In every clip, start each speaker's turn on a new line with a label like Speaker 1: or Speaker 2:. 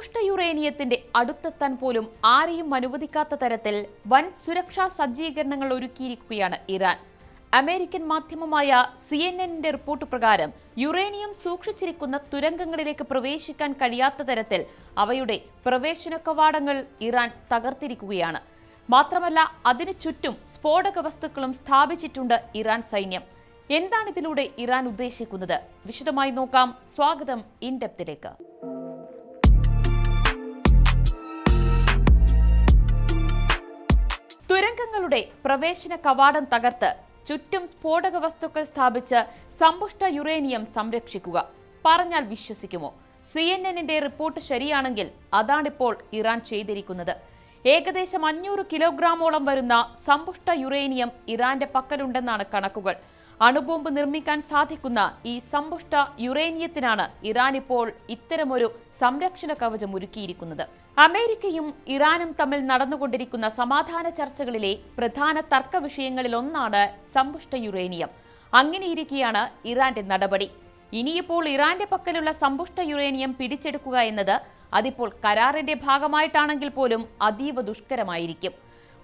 Speaker 1: സമ്പുഷ്ട യുറേനിയത്തിന്റെ അടുത്തെത്താൻ പോലും ആരെയും അനുവദിക്കാത്ത തരത്തിൽ വൻ സുരക്ഷാ സജ്ജീകരണങ്ങൾ ഒരുക്കിയിരിക്കുകയാണ് ഇറാൻ. അമേരിക്കൻ മാധ്യമമായ CNN റിപ്പോർട്ട് പ്രകാരം യുറേനിയം സൂക്ഷിച്ചിരിക്കുന്ന തുരങ്കങ്ങളിലേക്ക് പ്രവേശിക്കാൻ കഴിയാത്ത തരത്തിൽ അവയുടെ പ്രവേശന കവാടങ്ങൾ ഇറാൻ തകർത്തിരിക്കുകയാണ്. മാത്രമല്ല, അതിനു ചുറ്റും സ്ഫോടക വസ്തുക്കളും സ്ഥാപിച്ചിട്ടുണ്ട് ഇറാൻ സൈന്യം. എന്താണ് ഇതിലൂടെ ഇറാൻ ഉദ്ദേശിക്കുന്നത്? വിശദമായി നോക്കാം. സ്വാഗതം ഇൻ ഡെപ്തിലേക്ക്. തുരങ്കങ്ങളുടെ പ്രവേശന കവാടം തകർത്ത് ചുറ്റും സ്ഫോടക വസ്തുക്കൾ സ്ഥാപിച്ച് സമ്പുഷ്ട യുറേനിയം സംരക്ഷിക്കുക. പറഞ്ഞാൽ വിശ്വസിക്കുമോ? CNN റിപ്പോർട്ട് ശരിയാണെങ്കിൽ അതാണിപ്പോൾ ഇറാൻ ചെയ്തിരിക്കുന്നത്. ഏകദേശം 500 കിലോഗ്രാമോളം വരുന്ന സമ്പുഷ്ട യുറേനിയം ഇറാന്റെ പക്കലുണ്ടെന്നാണ് കണക്കുകൾ. അണുബോംബ് നിർമ്മിക്കാൻ സാധിക്കുന്ന ഈ സമ്പുഷ്ട യുറേനിയത്തിനാണ് ഇറാൻ ഇപ്പോൾ ഇത്തരമൊരു സംരക്ഷണ കവചം ഒരുക്കിയിരിക്കുന്നത്. അമേരിക്കയും ഇറാനും തമ്മിൽ നടന്നുകൊണ്ടിരിക്കുന്ന സമാധാന ചർച്ചകളിലെ പ്രധാന തർക്ക വിഷയങ്ങളിലൊന്നാണ് സമ്പുഷ്ട യുറേനിയം. അങ്ങനെയിരിക്കെയാണ് ഇറാന്റെ നടപടി. ഇനിയിപ്പോൾ ഇറാന്റെ പക്കലുള്ള സമ്പുഷ്ട യുറേനിയം പിടിച്ചെടുക്കുക എന്നത് അതിപ്പോൾ കരാറിന്റെ ഭാഗമായിട്ടാണെങ്കിൽ പോലും അതീവ ദുഷ്കരമായിരിക്കും.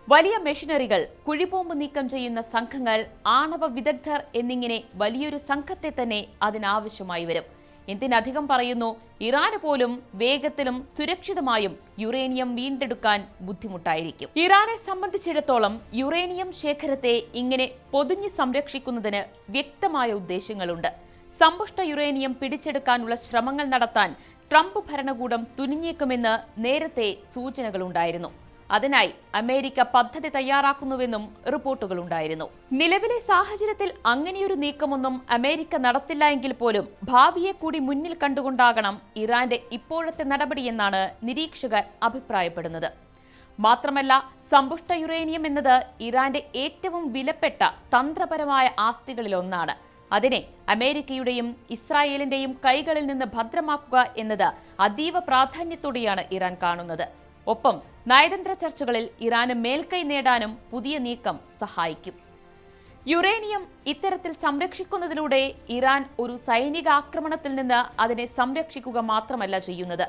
Speaker 1: വലിയ മെഷീനറികൾ, കുഴിബോംബ് നീക്കം ചെയ്യുന്ന സംഘങ്ങൾ, ആണവ വിദഗ്ധർ എന്നിങ്ങനെ വലിയൊരു സംഘത്തെ തന്നെ അതിനാവശ്യമായി വരും. എന്തിനധികം പറയുന്നു, ഇറാന് പോലും വേഗത്തിലും സുരക്ഷിതമായും യുറേനിയം വീണ്ടെടുക്കാൻ ബുദ്ധിമുട്ടായിരിക്കും. ഇറാനെ സംബന്ധിച്ചിടത്തോളം യുറേനിയം ശേഖരത്തെ ഇങ്ങനെ പൊതിഞ്ഞ് സംരക്ഷിക്കുന്നതിന് വ്യക്തമായ ഉദ്ദേശങ്ങളുണ്ട്. സമ്പുഷ്ട യുറേനിയം പിടിച്ചെടുക്കാനുള്ള ശ്രമങ്ങൾ നടത്താൻ ട്രംപ് ഭരണകൂടം തുനിഞ്ഞേക്കുമെന്ന് നേരത്തെ സൂചനകളുണ്ടായിരുന്നു. അതിനായി അമേരിക്ക പദ്ധതി തയ്യാറാക്കുന്നുവെന്നും റിപ്പോർട്ടുകളുണ്ടായിരുന്നു. നിലവിലെ സാഹചര്യത്തിൽ അങ്ങനെയൊരു നീക്കമൊന്നും അമേരിക്ക നടത്തില്ല എങ്കിൽ പോലും ഭാവിയെ കൂടി മുന്നിൽ കണ്ടുകൊണ്ടാകണം ഇറാന്റെ ഇപ്പോഴത്തെ നടപടിയെന്നാണ് നിരീക്ഷകർ അഭിപ്രായപ്പെടുന്നത്. മാത്രമല്ല, സമ്പുഷ്ട യുറേനിയം എന്നത് ഇറാന്റെ ഏറ്റവും വിലപ്പെട്ട തന്ത്രപരമായ ആസ്തികളിലൊന്നാണ്. അതിനെ അമേരിക്കയുടെയും ഇസ്രായേലിന്റെയും കൈകളിൽ നിന്ന് ഭദ്രമാക്കുക എന്നത് അതീവ പ്രാധാന്യത്തോടെയാണ് ഇറാൻ കാണുന്നത്. ഒപ്പം നയതന്ത്ര ചർച്ചകളിൽ ഇറാന് മേൽക്കൈ നേടാനും പുതിയ നീക്കം സഹായിക്കും. യുറേനിയം ഇത്തരത്തിൽ സംരക്ഷിക്കുന്നതിലൂടെ ഇറാൻ ഒരു സൈനിക ആക്രമണത്തിൽ നിന്ന് അതിനെ സംരക്ഷിക്കുക മാത്രമല്ല ചെയ്യുന്നത്,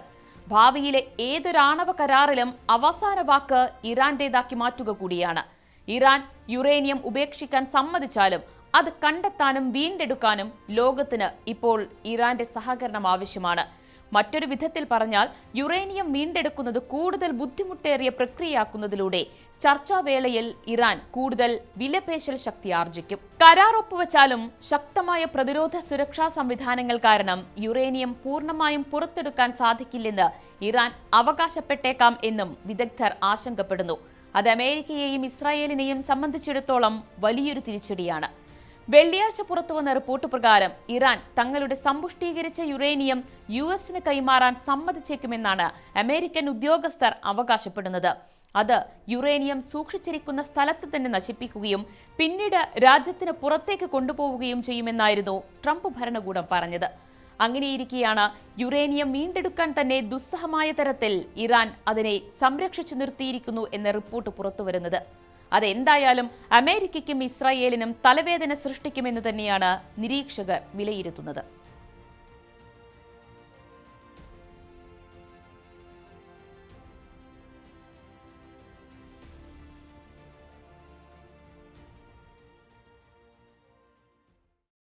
Speaker 1: ഭാവിയിലെ ഏതൊരാണവ കരാറിലും അവസാന വാക്ക് ഇറാന്റേതാക്കി മാറ്റുക കൂടിയാണ്. ഇറാൻ യുറേനിയം ഉപേക്ഷിക്കാൻ സമ്മതിച്ചാലും അത് കണ്ടെത്താനും വീണ്ടെടുക്കാനും ലോകത്തിന് ഇപ്പോൾ ഇറാന്റെ സഹകരണം ആവശ്യമാണ്. മറ്റൊരു വിധത്തിൽ പറഞ്ഞാൽ, യുറേനിയം വീണ്ടെടുക്കുന്നത് കൂടുതൽ ബുദ്ധിമുട്ടേറിയ പ്രക്രിയയാക്കുന്നതിലൂടെ ചർച്ചാവേളയിൽ ഇറാൻ കൂടുതൽ വിലപേശൽ ശക്തി ആർജിക്കും. കരാർ ഒപ്പുവെച്ചാലും ശക്തമായ പ്രതിരോധ സുരക്ഷാ സംവിധാനങ്ങൾ കാരണം യുറേനിയം പൂർണ്ണമായും പുറത്തെടുക്കാൻ സാധിക്കില്ലെന്ന് ഇറാൻ അവകാശപ്പെട്ടേക്കാം എന്നും വിദഗ്ധർ ആശങ്കപ്പെടുന്നു. അത് അമേരിക്കയെയും ഇസ്രായേലിനെയും സംബന്ധിച്ചിടത്തോളം വലിയൊരു തിരിച്ചടിയാണ്. വെള്ളിയാഴ്ച പുറത്തുവന്ന റിപ്പോർട്ട് പ്രകാരം ഇറാൻ തങ്ങളുടെ സമ്പുഷ്ടീകരിച്ച യുറേനിയം US കൈമാറാൻ സമ്മതിച്ചേക്കുമെന്നാണ് അമേരിക്കൻ ഉദ്യോഗസ്ഥർ അവകാശപ്പെടുന്നത്. അത് യുറേനിയം സൂക്ഷിച്ചിരിക്കുന്ന സ്ഥലത്ത് തന്നെ നശിപ്പിക്കുകയും പിന്നീട് രാജ്യത്തിന് പുറത്തേക്ക് കൊണ്ടുപോവുകയും ചെയ്യുമെന്നായിരുന്നു ട്രംപ് ഭരണകൂടം പറഞ്ഞത്. അങ്ങനെയിരിക്കെയാണ് യുറേനിയം വീണ്ടെടുക്കാൻ തന്നെ ദുസ്സഹമായ തരത്തിൽ ഇറാൻ അതിനെ സംരക്ഷിച്ചു നിർത്തിയിരിക്കുന്നു എന്ന റിപ്പോർട്ട് പുറത്തുവരുന്നത്. അതെന്തായാലും അമേരിക്കയ്ക്കും ഇസ്രായേലിനും തലവേദന സൃഷ്ടിക്കുമെന്ന് തന്നെയാണ് നിരീക്ഷകർ വിലയിരുത്തുന്നത്.